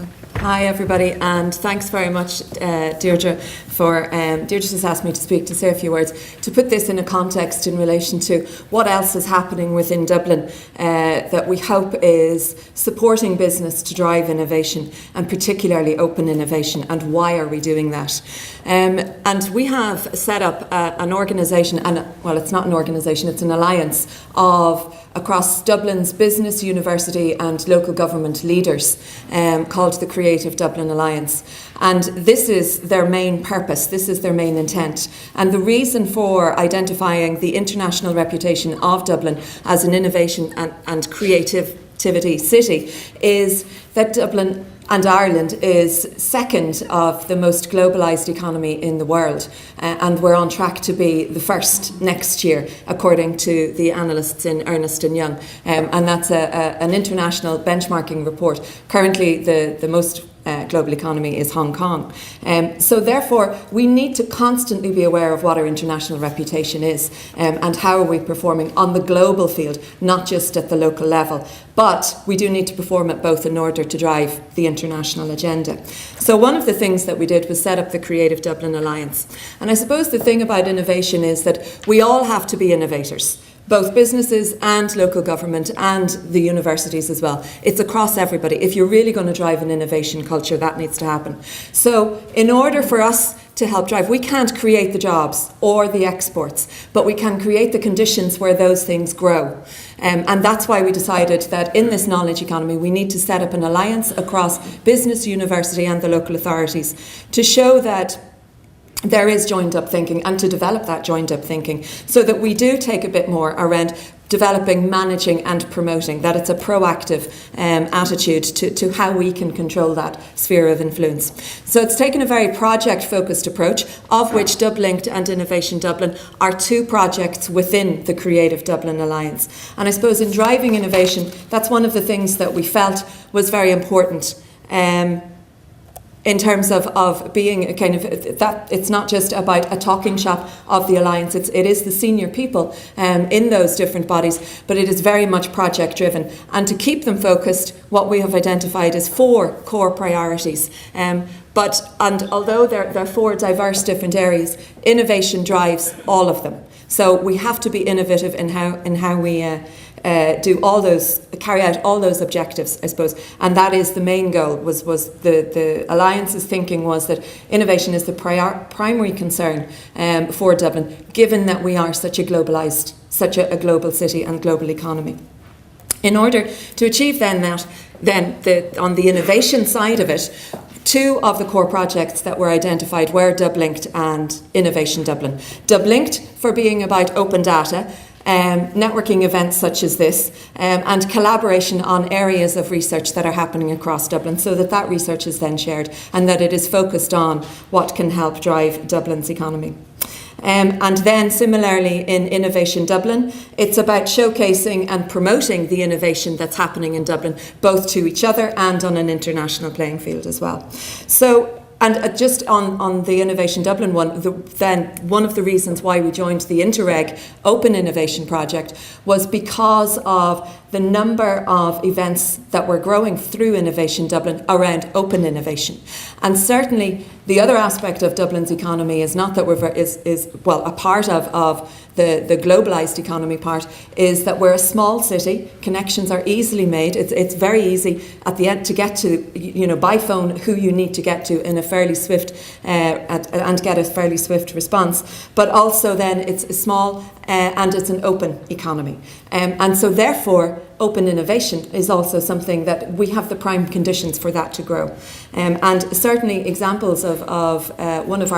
Maxwell. Hi everybody, and thanks very much Deirdre for Deirdre just asked me to say a few words to put this in a context in relation to what else is happening within Dublin that we hope is supporting business to drive innovation, and particularly open innovation, and why are we doing that. And we have set up an organisation, and well, it's not an organisation, it's an alliance of across Dublin's business, university and local government leaders called the Creative Dublin Alliance. And this is their main purpose, this is their main intent. And the reason for identifying the international reputation of Dublin as an innovation and creativity city is that Dublin and Ireland is second of the most globalised economy in the world, and we're on track to be the first next year, according to the analysts in Ernst & Young, and that's an international benchmarking report. Currently, the most global economy is Hong Kong. So therefore, we need to constantly be aware of what our international reputation is, and how are we performing on the global field, not just at the local level. But we do need to perform at both in order to drive the international agenda. So one of the things that we did was set up the Creative Dublin Alliance. And I suppose the thing about innovation is that we all have to be innovators, both businesses and local government and the universities as well. It's across everybody. If you're really going to drive an innovation culture, that needs to happen. So in order for us to help drive, we can't create the jobs or the exports, but we can create the conditions where those things grow. And that's why we decided that in this knowledge economy, we need to set up an alliance across business, university and the local authorities to show that there is joined up thinking, and to develop that joined up thinking so that we do take a bit more around developing, managing and promoting, that it's a proactive attitude to how we can control that sphere of influence. So it's taken a very project-focused approach, of which Dublinked and Innovation Dublin are two projects within the Creative Dublin Alliance. And I suppose in driving innovation, that's one of the things that we felt was very important. In terms of being a kind of that, it's not just about a talking shop of the alliance. It is the senior people in those different bodies, but it is very much project driven. And to keep them focused, what we have identified is 4 core priorities. And although they're 4 diverse different areas, innovation drives all of them. So we have to be innovative in how we carry out all those objectives, I suppose. And that is the main goal, was the Alliance's thinking was that innovation is the primary concern for Dublin, given that we are such a global city and global economy. In order to achieve then on the innovation side of it, 2 of the core projects that were identified were Dublinked and Innovation Dublin. Dublinked for being about open data, networking events such as this, and collaboration on areas of research that are happening across Dublin, so that research is then shared and that it is focused on what can help drive Dublin's economy. And then similarly in Innovation Dublin, it's about showcasing and promoting the innovation that's happening in Dublin, both to each other and on an international playing field as well. So, and just on the Innovation Dublin one, then one of the reasons why we joined the Interreg Open Innovation Project was because of the number of events that were growing through Innovation Dublin around open innovation. And certainly the other aspect of Dublin's economy is not that a part of the globalised economy part is that we're a small city. Connections are easily made. It's very easy at the end to get to, by phone, who you need to get to in a fairly swift and get a fairly swift response. But also then it's small and it's an open economy. And so therefore, open innovation is also something that we have the prime conditions for that to grow. And certainly examples of one of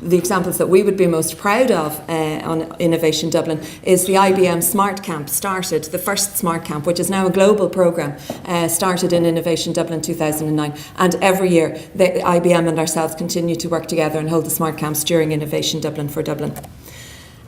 the examples that we would be most proud of on Innovation Dublin is the IBM Smart Camp the first Smart Camp, which is now a global programme, started in Innovation Dublin 2009. And every year, the IBM and ourselves continue to work together and hold the Smart Camps during Innovation Dublin for Dublin.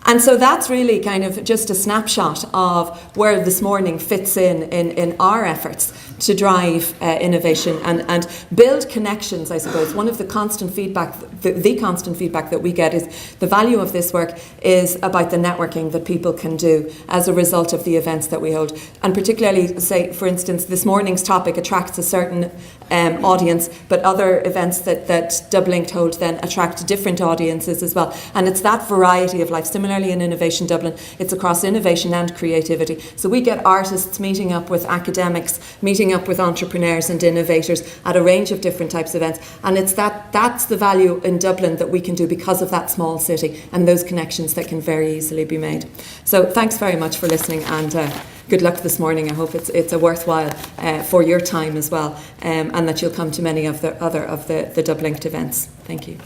And so that's really kind of just a snapshot of where this morning fits in our efforts to drive innovation and build connections, I suppose. One of the constant feedback, the constant feedback that we get is the value of this work is about the networking that people can do as a result of the events that we hold. And particularly, say, for instance, this morning's topic attracts a certain audience, but other events that Dublinked hold then attract different audiences as well. And it's that variety of life. Similarly, in Innovation Dublin, it's across innovation and creativity. So we get artists meeting up with academics, meeting up with entrepreneurs and innovators at a range of different types of events. And it's that's the value in Dublin that we can do because of that small city and those connections that can very easily be made. So thanks very much for listening, and good luck this morning. I hope it's a worthwhile for your time as well, and that you'll come to many of the other of the Dublinked events. Thank you.